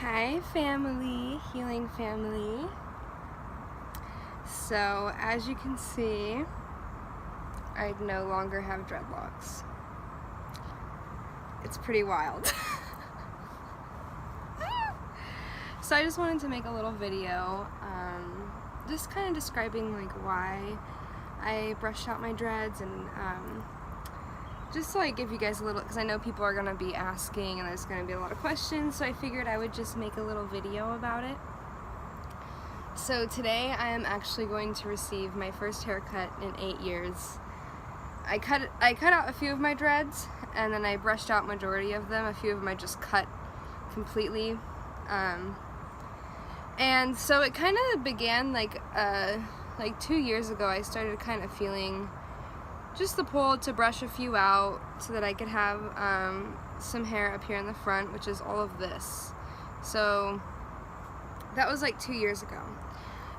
Hi family, healing family. So as you can see, I no longer have dreadlocks. It's pretty wild. So I just wanted to make a little video, just kind of describing like why I brushed out my dreads and just like give you guys a little, because I know people are going to be asking and there's going to be a lot of questions, so I figured I would just make a little video about it. So today I am actually going to receive my first haircut in 8 years. I cut out a few of my dreads and then I brushed out majority of them. A few of them I just cut completely. And so it kind of began like 2 years ago. I started kind of feeling just the pull to brush a few out so that I could have some hair up here in the front, which is all of this. So that was like 2 years ago.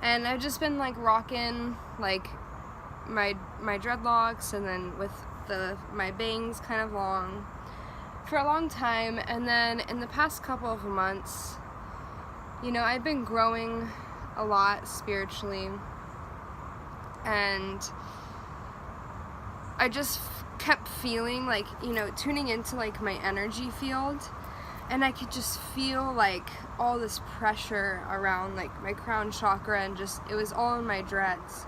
And I've just been like rocking like my dreadlocks and then with my bangs kind of long for a long time. And then in the past couple of months, you know, I've been growing a lot spiritually, and I just kept feeling like, you know, tuning into like my energy field, and I could just feel like all this pressure around like my crown chakra, and just it was all in my dreads.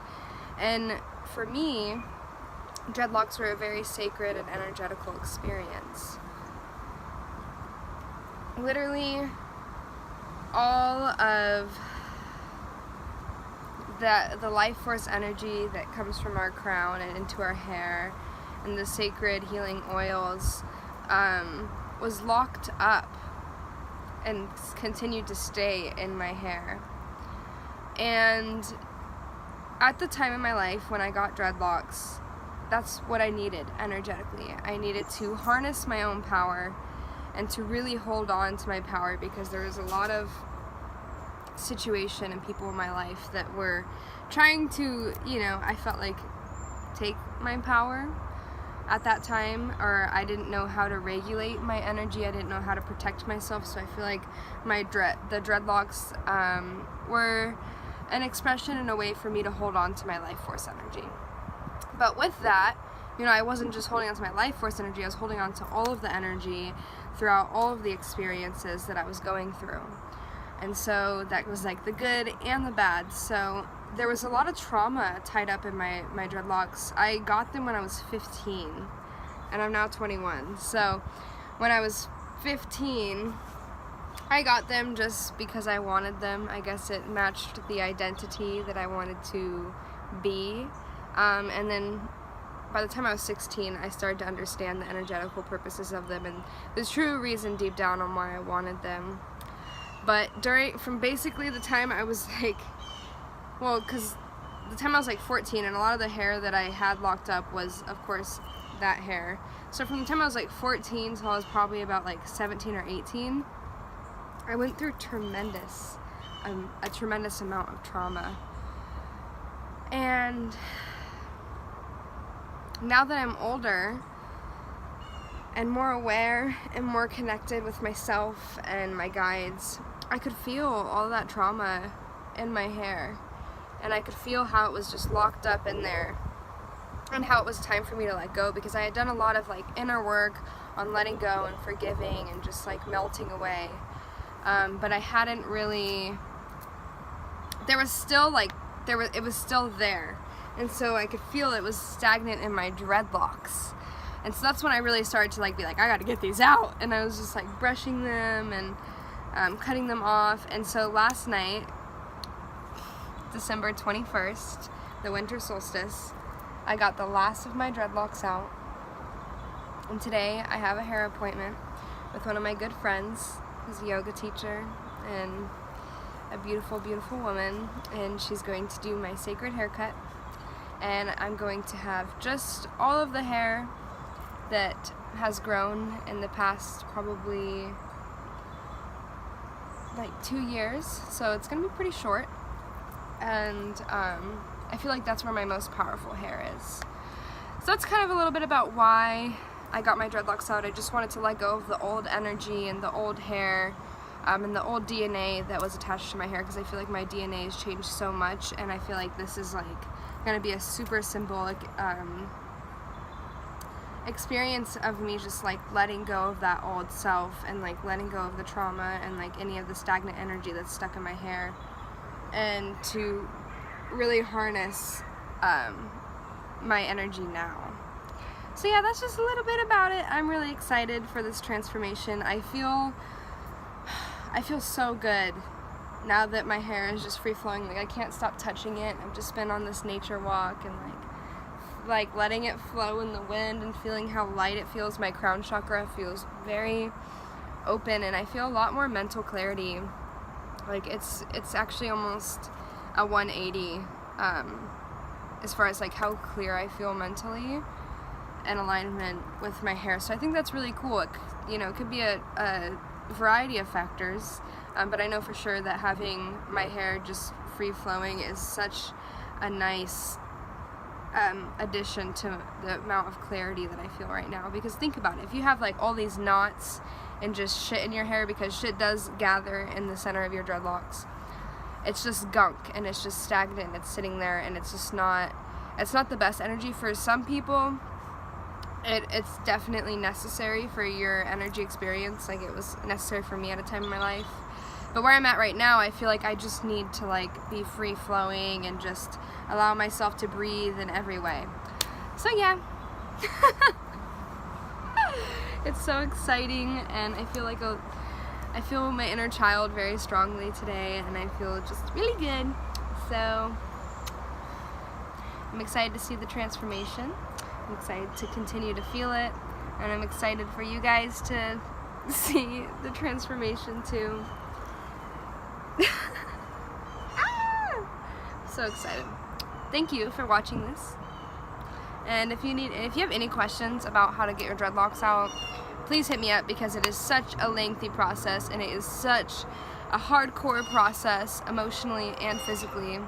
And for me, dreadlocks were a very sacred and energetical experience. Literally all of the life force energy that comes from our crown and into our hair and the sacred healing oils was locked up and continued to stay in my hair. And at the time in my life when I got dreadlocks, that's what I needed energetically. I needed to harness my own power and to really hold on to my power, because there was a lot of situation and people in my life that were trying to, you know, I felt like take my power at that time, or I didn't know how to regulate my energy. I didn't know how to protect myself. So I feel like the dreadlocks were an expression and a way for me to hold on to my life force energy. But with that, you know, I wasn't just holding on to my life force energy, I was holding on to all of the energy throughout all of the experiences that I was going through. And so that was like the good and the bad. So there was a lot of trauma tied up in my dreadlocks. I got them when I was 15, and I'm now 21. So when I was 15, I got them just because I wanted them. I guess it matched the identity that I wanted to be. And then by the time I was 16, I started to understand the energetical purposes of them and the true reason deep down on why I wanted them. But from basically the time I was like, well, because the time I was like 14, and a lot of the hair that I had locked up was, of course, that hair. So from the time I was like 14 till I was probably about like 17 or 18, I went through a tremendous amount of trauma. And now that I'm older and more aware and more connected with myself and my guides, I could feel all that trauma in my hair, and I could feel how it was just locked up in there and how it was time for me to let go, because I had done a lot of like inner work on letting go and forgiving and just like melting away, but I hadn't really, it was still there. And so I could feel it was stagnant in my dreadlocks. And so that's when I really started to like be like, I gotta get these out. And I was just like brushing them and cutting them off. And so last night, December 21st, the winter solstice, I got the last of my dreadlocks out. And today I have a hair appointment with one of my good friends, who's a yoga teacher and a beautiful, beautiful woman. And she's going to do my sacred haircut. And I'm going to have just all of the hair that has grown in the past probably like 2 years. So it's going to be pretty short. And I feel like that's where my most powerful hair is. So that's kind of a little bit about why I got my dreadlocks out. I just wanted to let go of the old energy and the old hair and the old DNA that was attached to my hair, because I feel like my DNA has changed so much, and I feel like this is like gonna be a super symbolic experience of me just like letting go of that old self, and like letting go of the trauma and like any of the stagnant energy that's stuck in my hair, and to really harness my energy now. So yeah, that's just a little bit about it. I'm really excited for this transformation. I feel so good now that my hair is just free flowing. Like I can't stop touching it. I've just been on this nature walk and like letting it flow in the wind and feeling how light it feels. My crown chakra feels very open, and I feel a lot more mental clarity. Like it's actually almost a 180 as far as like how clear I feel mentally in alignment with my hair. So I think that's really cool. It could be a variety of factors, but I know for sure that having my hair just free flowing is such a nice addition to the amount of clarity that I feel right now. Because think about it, if you have like all these knots and just shit in your hair, because shit does gather in the center of your dreadlocks, it's just gunk and it's just stagnant, it's sitting there, and it's not the best energy for some people. It's definitely necessary for your energy experience, like it was necessary for me at a time in my life. But where I'm at right now, I feel like I just need to like be free flowing and just allow myself to breathe in every way. So yeah. It's so exciting, and I feel my inner child very strongly today, and I feel just really good. So I'm excited to see the transformation. I'm excited to continue to feel it, and I'm excited for you guys to see the transformation too. So excited. Thank you for watching this. And if you have any questions about how to get your dreadlocks out, please hit me up, because it is such a lengthy process, and it is such a hardcore process emotionally and physically,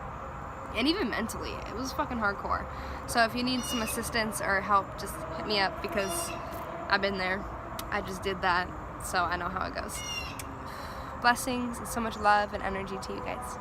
and even mentally. It was fucking hardcore. So if you need some assistance or help, just hit me up, because I've been there. I just did that, so I know how it goes. Blessings and so much love and energy to you guys.